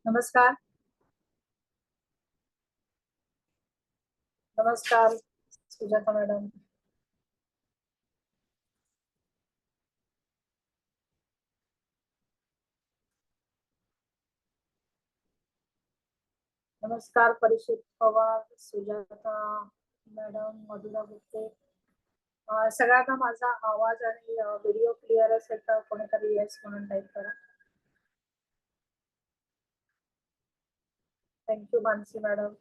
नमस्कार. नमस्कार सुजाता मॅडम. नमस्कार परीक्षित पवार, सुजाता मॅडम, मधुरा गुप्ते. सगळ्यांना माझा आवाज आणि व्हिडिओ क्लिअर असेल तर कोणीतरी येस म्हणून टाईप करा. Thank you Mansi madam.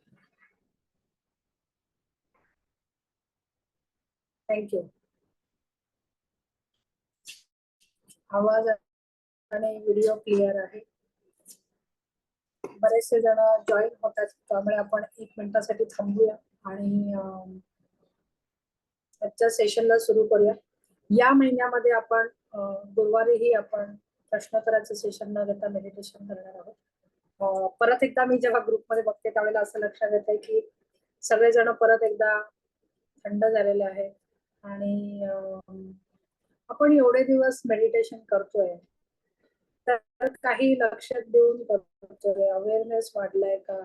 थँक्यू. आवाज आणि व्हिडिओ क्लिअर आहे. बरेचसे जण जॉईन होतात, त्यामुळे आपण 1 मिनिटासाठी थांबूया आणि आजच्या सेशनला सुरू करूया. या महिन्यामध्ये आपण गुरुवारीही आपण प्रश्नोत्तराचं सेशन न घेता मेडिटेशन करणार आहोत. परत एकदा मी जेव्हा ग्रुपमध्ये बघते त्यावेळेला असं लक्षात येतंय की सगळेजण परत एकदा थंड झालेले आहेत आणि आपण एवढे दिवस मेडिटेशन करतोय तर काही लक्षात देऊन करतोय, अवेअरनेस वाढलाय का,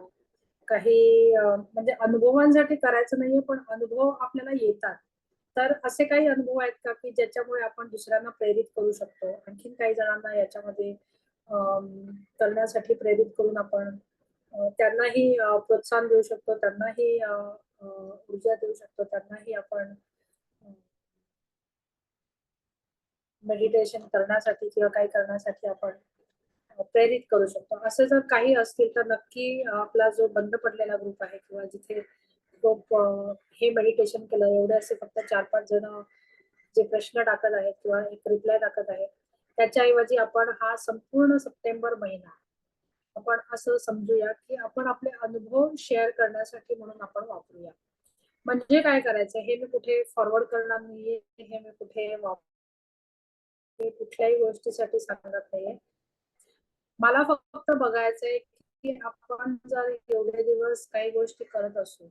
काही म्हणजे अनुभवांसाठी करायचं नाहीये पण अनुभव आपल्याला येतात. तर असे काही अनुभव आहेत का की ज्याच्यामुळे आपण दुसऱ्यांना प्रेरित करू शकतो, आणखीन काही जणांना याच्यामध्ये करण्यासाठी प्रेरित करून आपण त्यांनाही प्रोत्साहन देऊ शकतो, त्यांनाही ऊर्जा देऊ शकतो, त्यांनाही आपण मेडिटेशन करण्यासाठी किंवा काही करण्यासाठी आपण प्रेरित करू शकतो. असे जर काही असतील तर नक्की आपला जो बंद पडलेला ग्रुप आहे किंवा जिथे खूप हे मेडिटेशन केलं एवढे असे फक्त 4-5 जण जे प्रश्न टाकत आहेत किंवा एक रिप्लाय टाकत आहेत, त्याच्याऐवजी आपण हा संपूर्ण सप्टेंबर महिना आपण असं समजूया की आपण आपले अनुभव शेअर करण्यासाठी म्हणून आपण वापरूया. म्हणजे काय करायचं हे मी कुठे फॉरवर्ड करणार नाहीये, हे मी कुठे कुठल्याही गोष्टीसाठी सांगत नाहीये. मला फक्त बघायचंय की आपण जर एवढे दिवस काही गोष्टी करत असू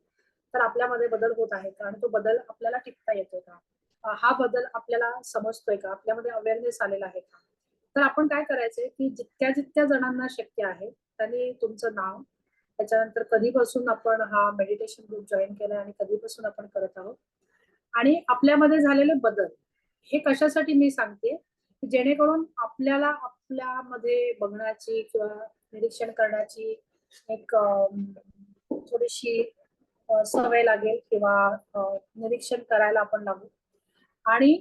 तर आपल्यामध्ये बदल होत आहे का आणि तो बदल आपल्याला टिकता येतोय का, हा बदल आपल्याला समजतोय का, आपल्यामध्ये अवेअरनेस आलेला आहे का. तर आपण काय करायचंय की जितक्या जितक्या जणांना शक्य आहे त्यांनी तुमचं नाव, त्याच्यानंतर कधीपासून आपण हा मेडिटेशन ग्रुप जॉईन केलाय आणि कधीपासून आपण करत आहोत आणि आपल्यामध्ये झालेले बदल हे कशासाठी मी सांगते जेणेकरून आपल्याला आपल्यामध्ये बघण्याची किंवा निरीक्षण करण्याची एक थोडीशी सवय लागेल किंवा निरीक्षण करायला आपण लागू आणि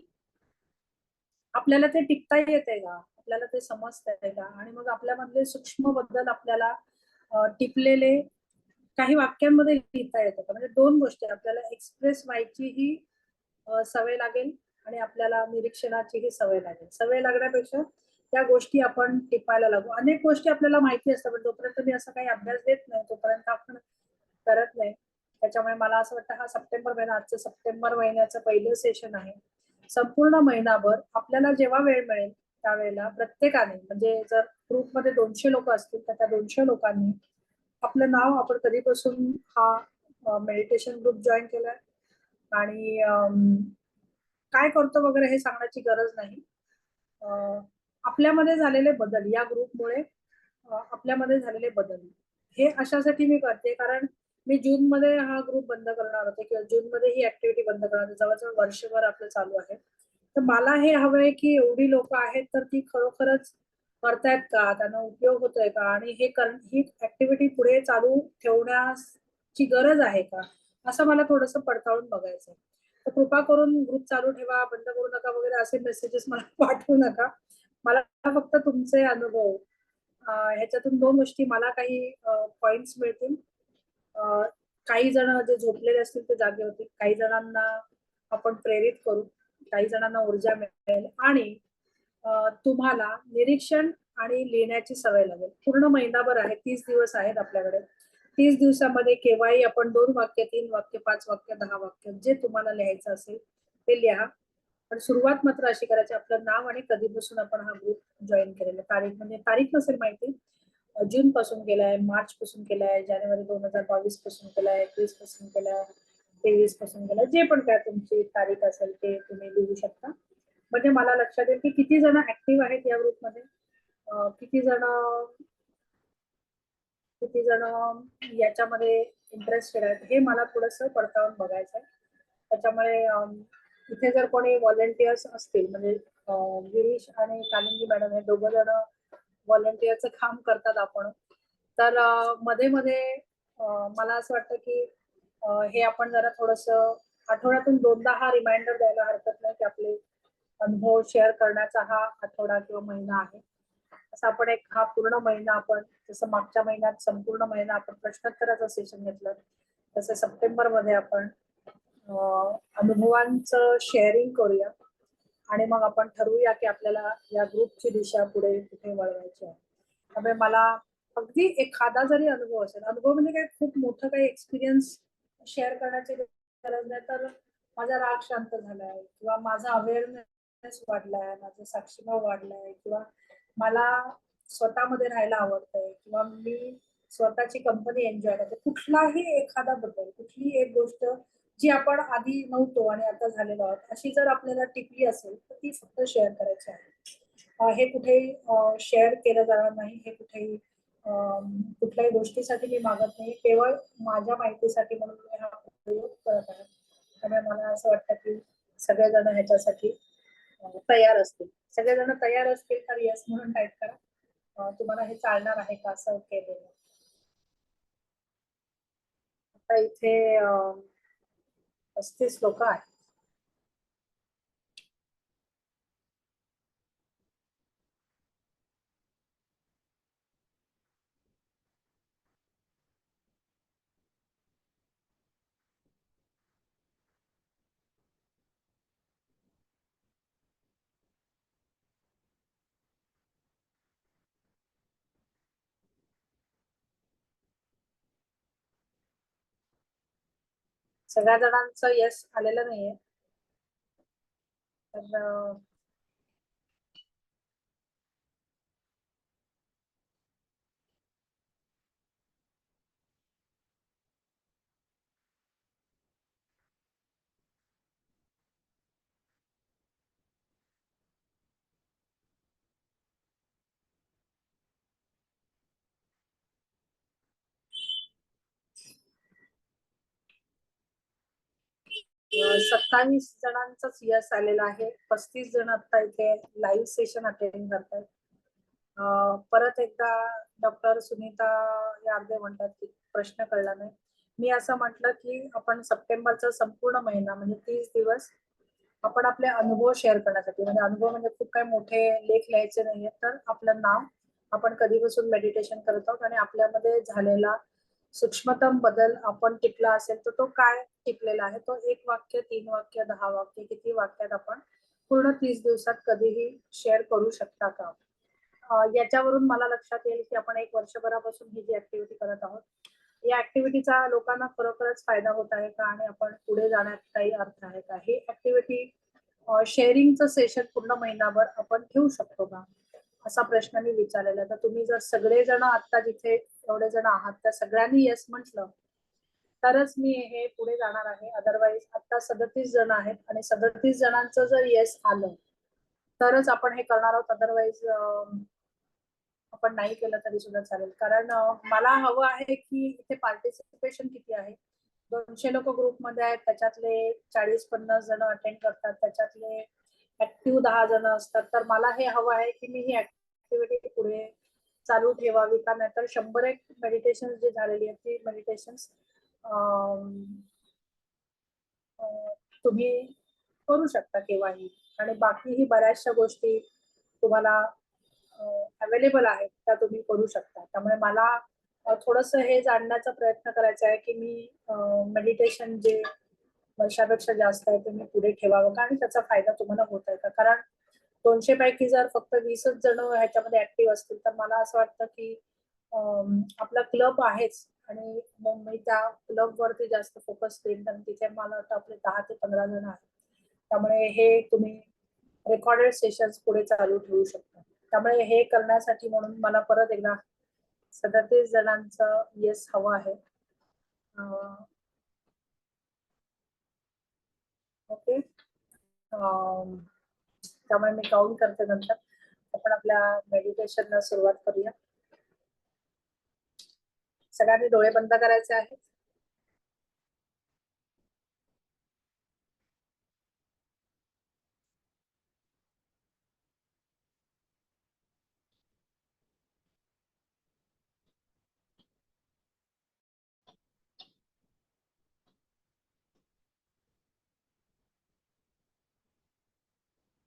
आपल्याला ते टिकता येते का, आपल्याला ते समजतंय का आणि मग आपल्यामधले सूक्ष्म बदल आपल्याला टिपलेले काही वाक्यांमध्ये लिहिता येतं का. म्हणजे 2 गोष्टी आपल्याला एक्सप्रेस व्हायची ही सवय लागेल आणि आपल्याला निरीक्षणाची ही सवय लागेल. सवय लागण्यापेक्षा त्या गोष्टी आपण टिपायला लागू. अनेक गोष्टी आपल्याला माहिती असतात पण जोपर्यंत मी असा काही अभ्यास देत नाही तोपर्यंत आपण करत नाही. त्याच्यामुळे मला असं वाटतं हा सप्टेंबर महिना, आजचं सप्टेंबर महिन्याचं पहिलं सेशन आहे. संपूर्ण महिनाभर आपल्याला जेव्हा वेळ मिळेल त्यावेळेला प्रत्येकाने म्हणजे जर ग्रुपमध्ये 200 लोक असतील तर त्या 200 लोकांनी आपलं नाव, आपण कधीपासून हा मेडिटेशन ग्रुप जॉईन केलाय आणि काय करतो वगैरे हे सांगण्याची गरज नाही. आपल्यामध्ये झालेले बदल या ग्रुपमुळे आपल्यामध्ये झालेले बदल हे अशासाठी मी करते कारण मी जूनमध्ये हा ग्रुप बंद करणार होते किंवा जूनमध्ये ही ऍक्टिव्हिटी बंद करणार होते. जवळजवळ वर्षभर आपलं चालू आहे. तर मला हे हवंय की एवढी लोक आहेत तर ती खरोखरच करतायत का, त्यांना उपयोग होतोय का आणि ही ऍक्टिव्हिटी पुढे चालू ठेवण्याची गरज आहे का, असं मला थोडंसं पडताळून बघायचंय. तर कृपा करून ग्रुप चालू ठेवा, बंद करू नका वगैरे असे मेसेजेस मला पाठवू नका. मला फक्त तुमचे अनुभव ह्याच्यातून 2 गोष्टी मला काही पॉइंट्स मिळतील. काही जण जे झोपलेले असतील ते जागे होतील, काही जणांना आपण प्रेरित करू, काही जणांना ऊर्जा मिळेल आणि तुम्हाला निरीक्षण आणि लिहिण्याची सवय लागेल. पूर्ण महिनाभर आहे, 30 दिवस आहेत आपल्याकडे. 30 दिवसामध्ये केव्हाही आपण 2 वाक्य, 3 वाक्य, 5 वाक्य, 10 वाक्य जे तुम्हाला लिहायचं असेल ते लिहा. पण सुरुवात मात्र अशी करायची, आपलं नाव आणि कधीपासून आपण हा ग्रुप जॉईन केलेला, तारीख म्हणजे तारीख नसेल माहिती, जून पासून केलाय, मार्च पासून केलाय, जानेवारी 2022 पासून केलाय, 21 पासून केलाय, 23 पासून केलाय, जे पण काय तुमची तारीख असेल ते तुम्ही लिहू शकता. म्हणजे मला लक्षात येईल की किती जण ऍक्टिव्ह आहेत या ग्रुपमध्ये, किती जण किती जण याच्यामध्ये इंटरेस्टेड आहेत हे मला थोडंसं पडताळून बघायचं आहे. त्याच्यामुळे इथे जर कोणी व्हॉलेंटियर्स असतील म्हणजे गिरीश आणि कालिंदी मॅडम हे दोघं जण व्हॉलेंटियरचं काम करतात आपण, तर मध्ये मध्ये मला असं वाटतं की हे आपण जरा थोडंसं आठवड्यातून 2दा हा रिमाइंडर द्यायला हरकत नाही की आपले अनुभव शेअर करण्याचा हा आठवडा किंवा महिना आहे. असं आपण एक हा पूर्ण महिना आपण जसं मागच्या महिन्यात संपूर्ण महिना आपण प्रश्नोत्तराचं सेशन घेतलं, तसं सप्टेंबर मध्ये आपण अनुभवांचं शेअरिंग करूया आणि मग आपण ठरवूया की आपल्याला या ग्रुपची दिशा पुढे कुठे वळवायची आहे. त्यामुळे मला अगदी एखादा जरी अनुभव असेल, अनुभव म्हणजे काही खूप मोठं काही एक्सपिरियन्स शेअर करण्याची गरज नाही, तर माझा राग शांत झालाय किंवा माझा अवेअरनेस वाढलाय, माझा साक्षीभाव वाढलाय किंवा मला स्वतःमध्ये राहायला आवडतंय किंवा मी स्वतःची कंपनी एन्जॉय करते, कुठलाही एखादा बदल, कुठली एक गोष्ट जी आपण आधी नव्हतो आणि आता झालेलो आहोत अशी जर आपल्याला टिकली असेल तर ती फक्त शेअर करायची आहे. हे कुठेही शेअर केलं जाणार नाही, हे कुठेही कुठल्याही गोष्टीसाठी मी मागत नाही, केवळ माझ्या माहितीसाठी म्हणून मी हा प्रयोग करत आहे. त्यामुळे मला असं वाटतं की सगळेजण ह्याच्यासाठी तयार असतील. सगळेजण तयार असतील तर येस म्हणून टाईप करा. तुम्हाला हे चालणार आहे का असं केलेलं. आता इथे 35 लोक आहेत. सगळ्या जणांचं येस आलेलं नाहीये, तर अ, 27 जणांचाच यस आलेला आहे. 35 जण आता इथे लाईव्ह सेशन अटेंड करतात. परत एकदा डॉक्टर सुनीता यार्दे म्हणतात की प्रश्न कळला नाही. मी असं म्हटलं की आपण सप्टेंबरचा संपूर्ण महिना म्हणजे 30 दिवस आपण आपले अनुभव शेअर करण्यासाठी, म्हणजे अनुभव म्हणजे खूप काही मोठे लेख लिहायचे नाहीये, तर आपलं नाव, आपण कधीपासून मेडिटेशन करत आहोत आणि आपल्यामध्ये झालेला सूक्ष्मतम बदल आपण टिकला असेल तर तो काय टिकलेला आहे, तो 1 वाक्य, 3 वाक्य, 10 वाक्य, किती वाक्यात आपण पूर्ण 30 दिवसात कधीही शेअर करू शकता का? याच्यावरून मला लक्षात येईल की आपण 1 वर्षभरापासून ही जी ऍक्टिव्हिटी करत आहोत, या ऍक्टिव्हिटीचा लोकांना खरोखरच फायदा होत आहे का आणि आपण पुढे जाण्यात काही अर्थ आहे का? ही ऍक्टिव्हिटी शेअरिंगचं सेशन पूर्ण महिनाभर आपण ठेवू शकतो का? असा प्रश्न मी विचारलेला. तर तुम्ही जर सगळेजण आता जिथे एवढे जण आहात त्या सगळ्यांनी येस म्हटलं तरच मी हे पुढे जाणार आहे. अदरवाईज आता 37 जण आहेत आणि 37 जणांचं जर येस आलं तरच आपण हे करणार आहोत. अदरवाईज आपण नाही केलं तरी सुद्धा चालेल. कारण मला हवं आहे की इथे पार्टिसिपेशन किती आहे. 200 लोक ग्रुपमध्ये आहेत, त्याच्यातले 40-50 जण अटेंड करतात, त्याच्यातले ऍक्टिव्ह 10 जण असतात. तर मला हे हवं आहे की मी ही ऍक्टिव्हिटी पुढे चालू ठेवावी का, नाहीतर 100 मेडिटेशन जी झालेली आहेत ती मेडिटेशन तुम्ही करू शकता केव्हाही आणि बाकीही बऱ्याचशा गोष्टी तुम्हाला अवेलेबल आहेत त्या तुम्ही करू शकता. त्यामुळे मला थोडंसं हे जाणण्याचा प्रयत्न करायचा आहे की मी मेडिटेशन जे वर्षापेक्षा जास्त आहे ते मी पुढे ठेवावं का आणि त्याचा फायदा तुम्हाला होत आहे का? कारण 200 पैकी जर फक्त 20च जण ह्याच्यामध्ये ऍक्टिव्ह असतील तर मला असं वाटतं की आपला क्लब आहेच आणि मग मी त्या क्लब वरती जास्त फोकस देईन, कारण तिथे मला वाटतं आपले 10 ते 15 जण आहेत. त्यामुळे हे तुम्ही रेकॉर्डेड सेशन्स पुढे चालू ठेवू शकता. त्यामुळे हे करण्यासाठी म्हणून मला परत एकदा 37 जणांचं येस हवं आहे. ओके. त्यामुळे मी काउंट करते, नंतर आपण आपल्या मेडिटेशनला सुरुवात करूया. सगळ्यांनी डोळे बंद करायचे आहेत.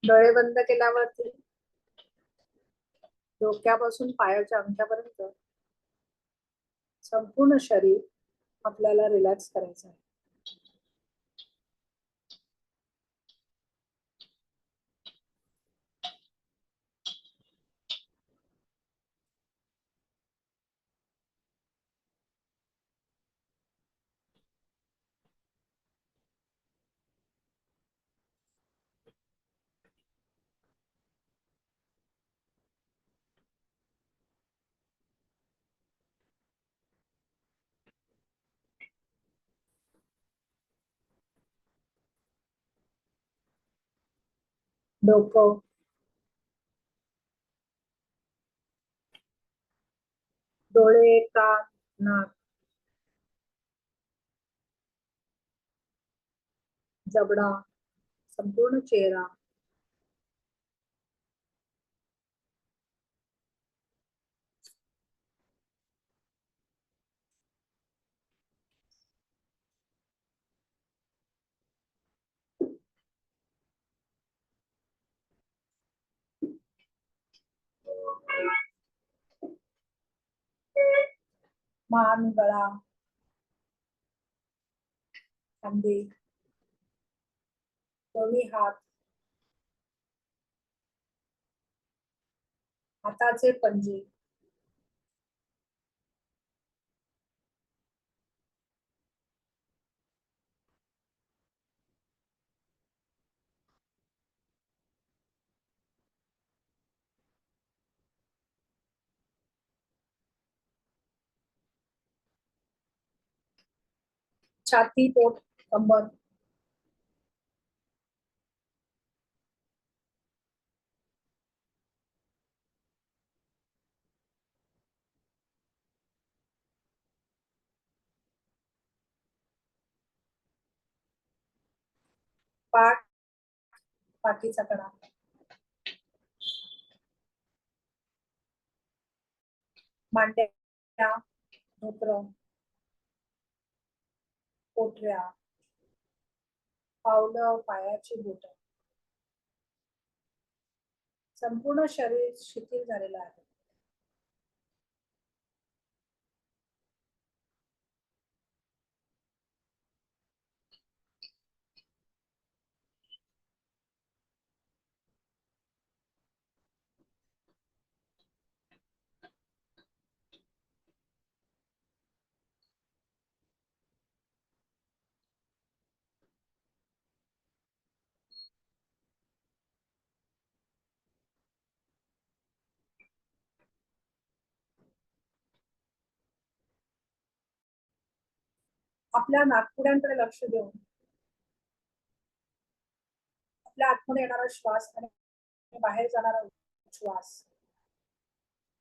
डोळे बंद केल्यावरती डोक्यापासून पायाच्या अंगठ्यापर्यंत संपूर्ण शरीर आपल्याला रिलॅक्स करायचं आहे. डोकं, डोळे, कान, नाक, जबडा, संपूर्ण चेहरा, मान, गळा, खांदे, दोन्ही हात, हाताचे पंजे, छाती, पोट, कंबर, पाठ, पाठीचा कडा, मांड्या, ढोपर, पोटऱ्या, पावलं, पायाची बोट, संपूर्ण शरीर शिथिल झालेलं आहे. आपल्या नाकपुड्यांकडे लक्ष देऊन आपल्या आतमध्ये येणारा श्वास आणि बाहेर जाणारा श्वास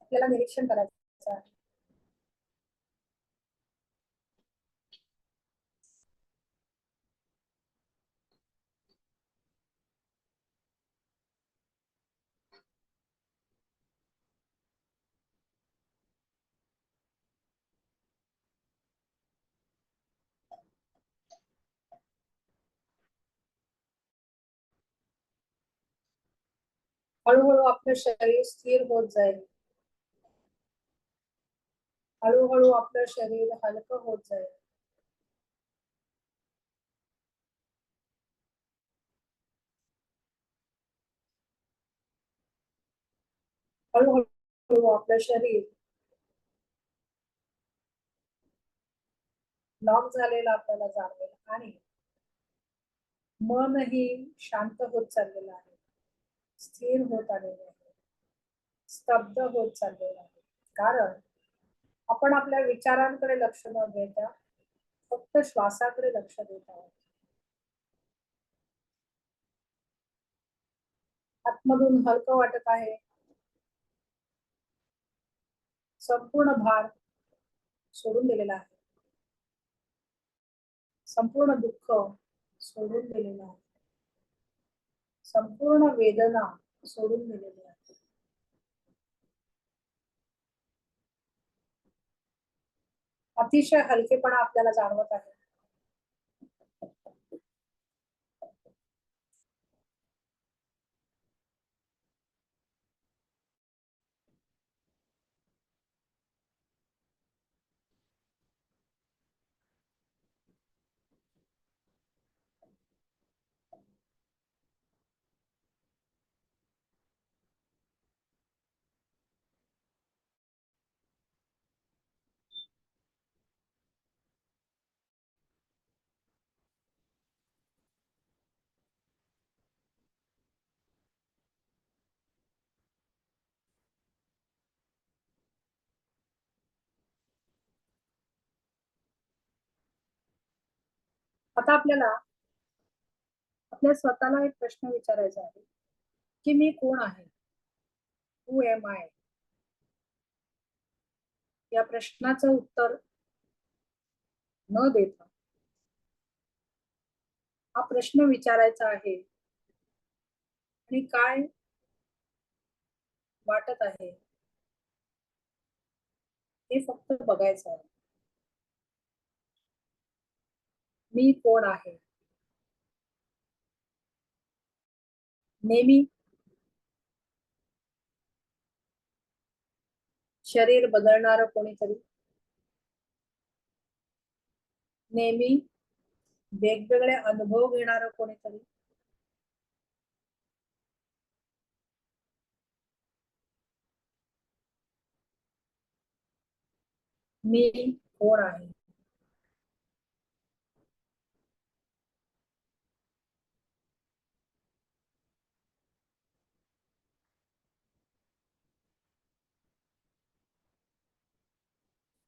आपल्याला निरीक्षण करायचं आहे. हळूहळू आपलं शरीर स्थिर होत जाईल. हळूहळू आपलं शरीर हलकं होत जाईल. हळूहळू आपलं शरीर लॉक झालेलं आपल्याला जाणवेल आणि मनही शांत होत चाललेलं आहे, स्थिर होत आलेलं आहे, स्तब्ध होत चाललेलं आहे. कारण आपण आपल्या विचारांकडे लक्ष न देता फक्त श्वासाकडे लक्ष देत आहोत. आतमधून हलकं वाटत आहे. संपूर्ण भार सोडून दिलेलं आहे. संपूर्ण दुःख सोडून दिलेलं आहे. संपूर्ण वेदना सोडून दिलेली आहे. अतिशय हलकेपणा आपल्याला जाणवत आहे. आता आपल्याला आपल्या स्वतःला एक प्रश्न विचारायचा आहे की मी कोण आहे? हू एम आय? या प्रश्नाचं उत्तर न देता हा प्रश्न विचारायचा आहे आणि काय वाटत आहे हे फक्त बघायचं आहे. मी कोण आहे? नेहमी शरीर बदलणारं कोणीतरी, नेहमी वेगवेगळे अनुभव घेणारं कोणीतरी, मी कोण आहे?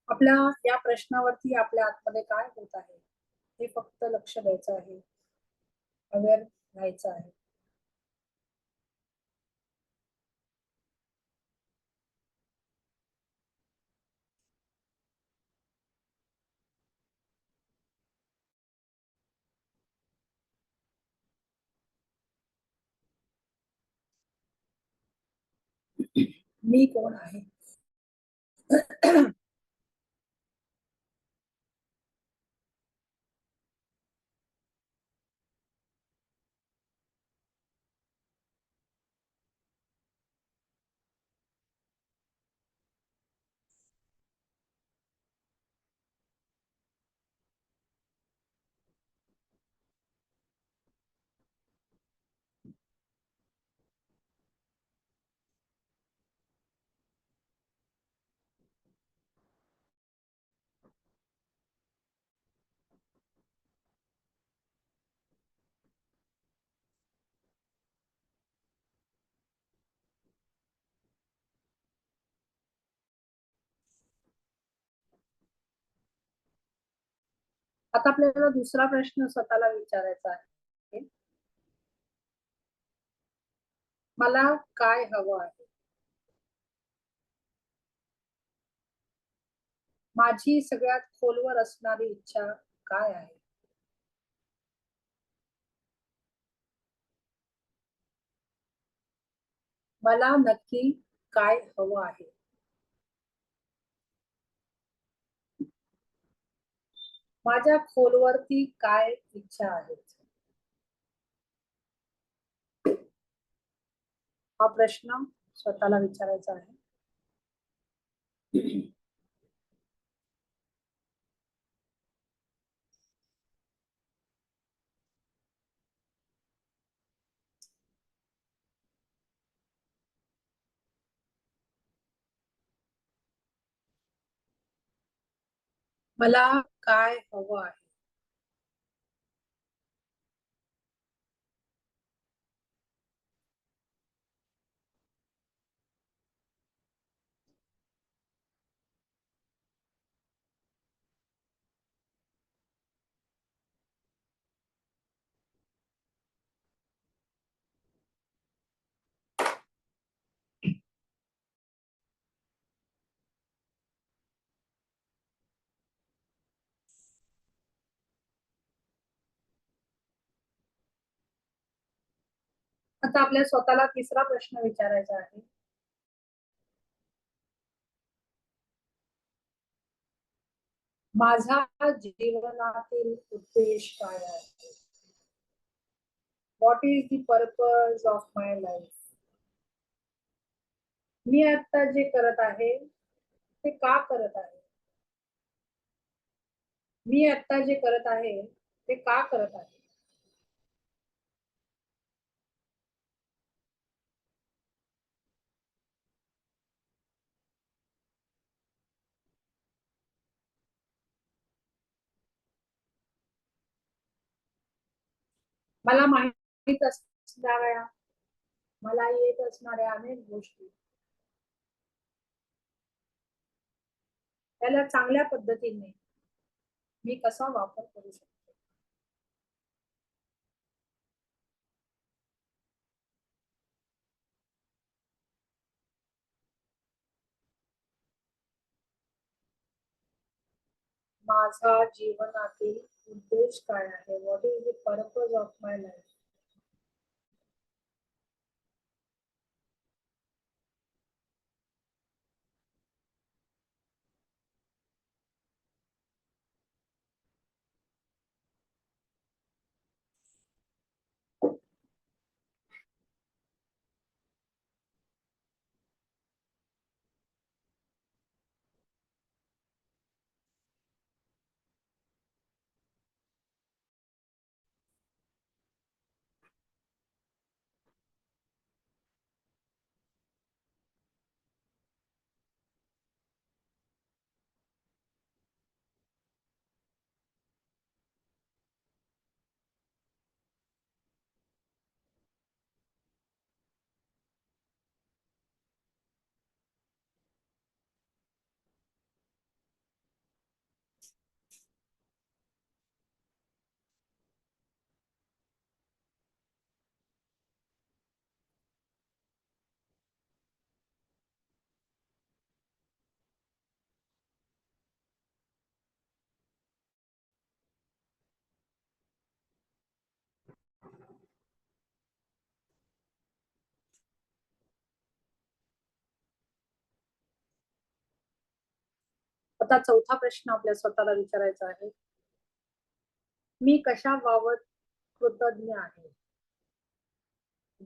आपल्या या प्रश्नावरती आपल्या आतमध्ये काय होत आहे हे फक्त लक्ष द्यायचं आहे, अवेअर राहायचं आहे. मी कोण आहे? आता आपल्याला दुसरा प्रश्न स्वतःला विचारायचा आहे, मला काय हवं आहे? माझी सगळ्यात खोलवर असणारी इच्छा काय आहे? मला नक्की काय हवं आहे? माझ्या खोलवरती काय इच्छा आहेत? हा प्रश्न स्वतःला विचारायचा आहे. मला काय हवं आहे? आता आपल्या स्वतःला तिसरा प्रश्न विचारायचा आहे. माझा जीवनातील उद्देश काय आहे? What is the purpose of my life? मी आता जे करत आहे ते का करत आहे? मी आता जे करत आहे ते का करत आहे? मला माहित असणाऱ्या, मला येत असणाऱ्या अनेक गोष्टी त्याला चांगल्या पद्धतीने मी कसा वापर करू शकतो? माझा जीवनातील उद्देश काय आहे? What is the purpose of my life? आता चौथा प्रश्न आपल्या स्वतःला विचारायचा आहे. मी कशाबाबत कृतज्ञ आहे?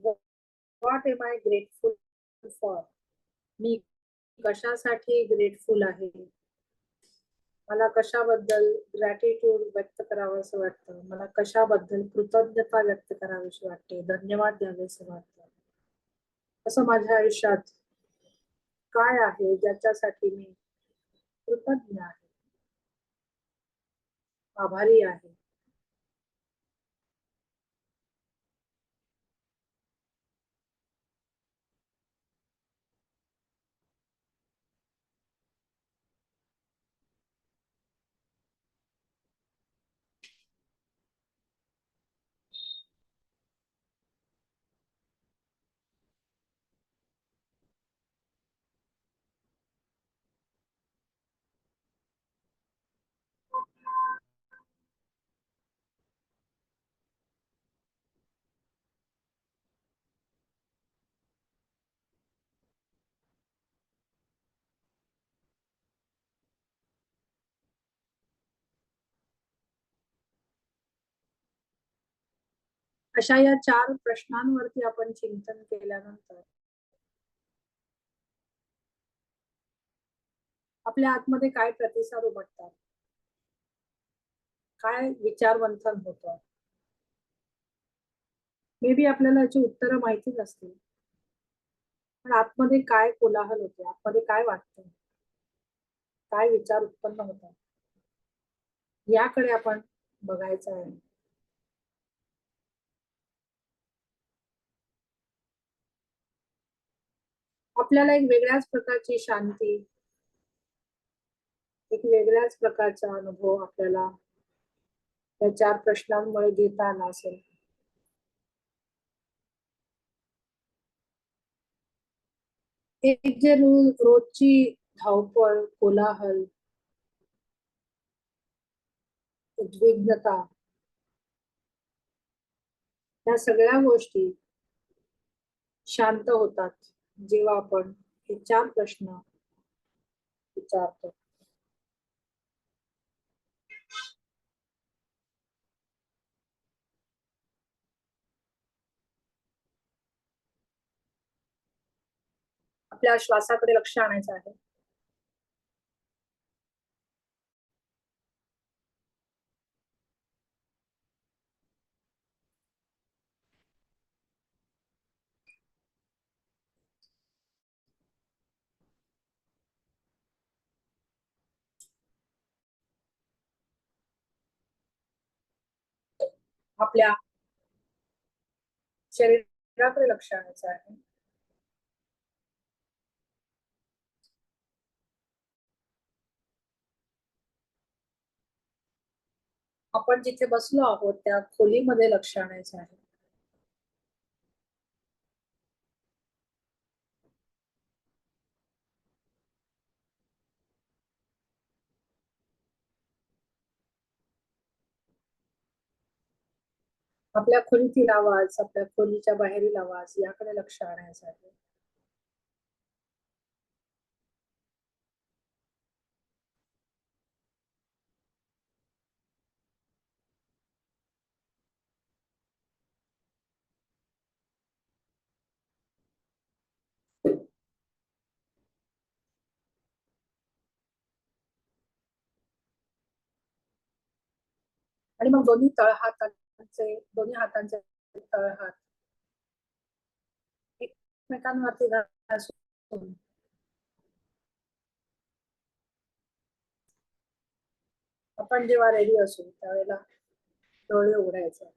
What am I grateful for? मी कशासाठी ग्रेटफुल आहे? मला कशाबद्दल ग्रॅटिट्यूड व्यक्त करावं असं वाटतं? मला कशाबद्दल कृतज्ञता व्यक्त करावीशी वाटते? धन्यवाद द्यावेसे वाटतं? असं माझ्या आयुष्यात काय आहे ज्याच्यासाठी मी कृतज्ञ आहे, आभारी आहे? अशा या 4 प्रश्नांवरती आपण चिंतन केल्यानंतर आपल्या आतमध्ये काय प्रतिसाद उमटतात, काय विचार मंथन होतं? मे बी आपल्याला याची उत्तरं माहितीच असतील, पण आतमध्ये काय कोलाहल होते, आतमध्ये काय वाटतं, काय विचार उत्पन्न होतात, याकडे आपण बघायचं आहे. आपल्याला एक वेगळ्याच प्रकारची शांती, एक वेगळ्याच प्रकारचा अनुभव आपल्याला या 4 प्रश्नांमुळे घेता आला असेल. एक जे रोजची धावपळ, कोलाहल, उद्विग्नता, या सगळ्या गोष्टी शांत होतात जेव्हा आपण हे 4 प्रश्न विचारतो. आपल्या श्वासाकडे लक्ष आणायचं आहे. आपल्या शरीराकडे लक्ष आणायचं आहे. आपण जिथे बसलो आहोत त्या खोलीमध्ये लक्ष आणायचं आहे. आपल्या खोलीतील आवाज, आपल्या खोलीच्या बाहेरील आवाज याकडे लक्ष आणायचं आहे. आणि मग दोन्ही हातांचे तळहात एकमेकांवरती घासून आपण जेव्हा रेडी असू त्यावेळेला डोळे उघडायचे.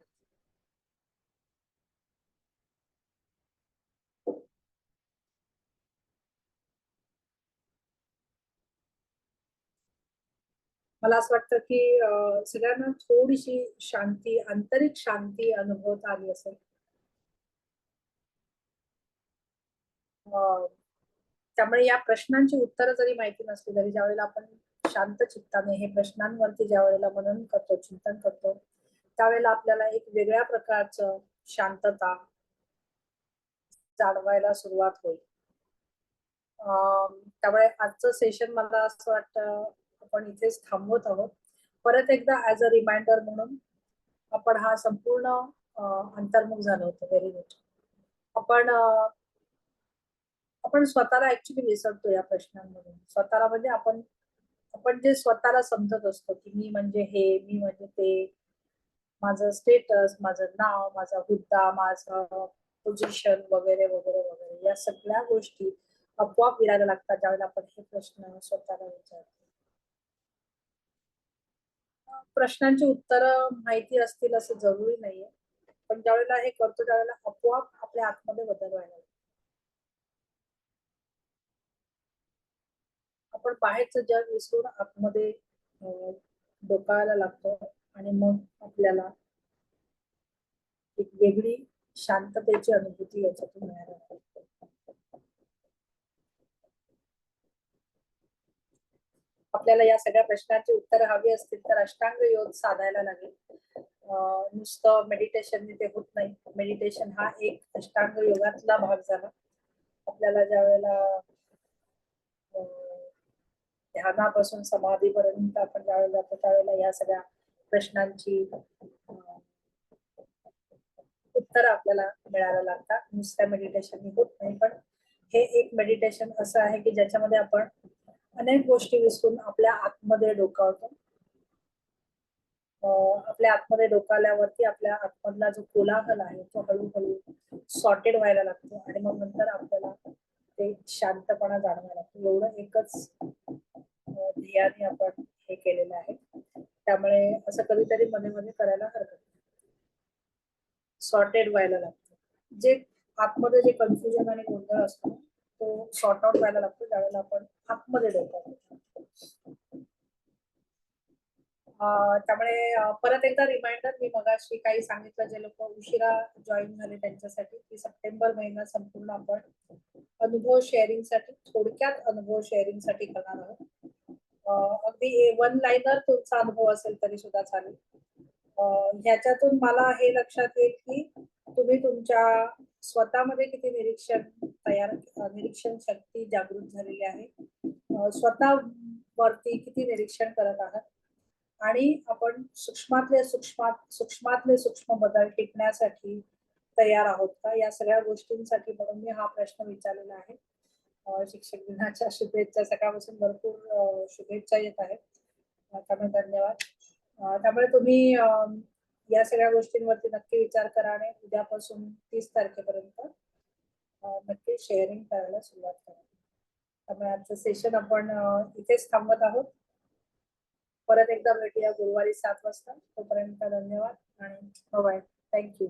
मला असं वाटतं की सगळ्यांना थोडीशी शांती, आंतरिक शांती अनुभवता आली असेल. त्यामुळे या प्रश्नांची उत्तरं जरी माहिती नसली तरी ज्यावेळेला आपण शांत चित्ताने हे प्रश्नांवरती ज्या वेळेला मनन करतो, चिंतन करतो, त्यावेळेला आपल्याला एक वेगळ्या प्रकारचं शांतता जाणवायला सुरुवात होईल. त्यामुळे आजचं सेशन मला असं वाटतं आपण इथेच थांबवत आहोत. परत एकदा ऍज अ रिमाइंडर म्हणून आपण हा संपूर्ण अंतर्मुख झालो होतो. Very good. आपण आपण स्वतःला ऍक्च्युली विसरतो या प्रश्नांमधून. स्वतःला म्हणजे आपण आपण जे स्वतःला समजत असतो की मी म्हणजे हे, मी म्हणजे ते, माझं स्टेटस, माझं नाव, माझा हुद्दा, माझं पोझिशन वगैरे वगैरे वगैरे या सगळ्या गोष्टी आपोआप विरायला लागतात ज्यावेळेला आपण हे प्रश्न स्वतःला विचारतो. प्रश्नांची उत्तरं माहिती असतील असं जरुरी नाहीये. पण ज्यावेळेला हे करतो त्यावेळेला आपोआप आपल्या आतमध्ये बदल व्हायला लागतो. आपण बाहेरचं जग विसरून आतमध्ये डोकावायला लागतो आणि मग आपल्याला एक वेगळी शांततेची अनुभूती याच्यातून मिळायला लागते. आपल्याला या सगळ्या प्रश्नांची उत्तरं हवी असतील तर अष्टांग योग साधायला लागेल. नुसतं मेडिटेशन ते होत नाही. मेडिटेशन हा एक अष्टांग योगातला भाग झाला. आपल्याला ज्या वेळेला ध्यानापासून समाधीपर्यंत आपण ज्यावेळेला जातो त्यावेळेला या सगळ्या प्रश्नांची उत्तर आपल्याला मिळायला लागतात. नुसत्या मेडिटेशन होत नाही. पण हे एक मेडिटेशन असं आहे की ज्याच्यामध्ये आपण अनेक गोष्टी विसरून आपल्या आतमध्ये डोकावतो. आपल्या आतमध्ये डोकावल्यावरती आपल्या आतमधला जो कोलाहल आहे तो हळूहळू सॉर्टेड व्हायला लागतो आणि मग नंतर आपल्याला ते शांतपणा जाणवायला लागतो. एवढं एकच ध्येयाने आपण हे केलेलं आहे. त्यामुळे असं कधीतरी मध्ये मध्ये करायला हरकत नाही. सॉर्टेड व्हायला लागतो. जे आतमध्ये जे कन्फ्युजन आणि गोंधळ असतो तो सॉर्ट आउट व्हायला लागतो त्यावेळेला आपण आतमध्ये डोकावतो. त्यामुळे परत एकदा रिमाइंडर मी मगाशी काही सांगितलं जे लोक उशिरा जॉईन झाले त्यांच्यासाठी की सप्टेंबर महिना संपूर्ण आपण अनुभव शेअरिंग साठी थोडक्यात अनुभव शेअरिंग साठी करणार आहोत. अगदी वन लाईनर तुमचा अनुभव असेल तरी सुद्धा चालेल. ह्याच्यातून मला हे लक्षात येईल की तुम्ही तुमच्या स्वतःमध्ये किती निरीक्षण शक्ती जागृत झालेली आहे, स्वतःवरती किती निरीक्षण करत आहात, आणि आपण सूक्ष्मातले सूक्ष्म बदल टिकण्यासाठी तयार आहोत का, या सगळ्या गोष्टींसाठी म्हणून मी हा प्रश्न विचारलेला आहे. शिक्षक दिनाच्या शुभेच्छा, सकाळपासून भरपूर शुभेच्छा येत आहेत, त्यामुळे धन्यवाद. त्यामुळे तुम्ही या सगळ्या गोष्टींवरती नक्की विचार करा आणि उद्यापासून 30 तारखेपर्यंत नक्की शेअरिंग करायला सुरुवात करा. त्यामुळे आजचं सेशन आपण इथेच थांबवत आहोत. परत एकदा भेटूया गुरुवारी 7 वाजता. तोपर्यंत धन्यवाद आणि बाय. थँक्यू.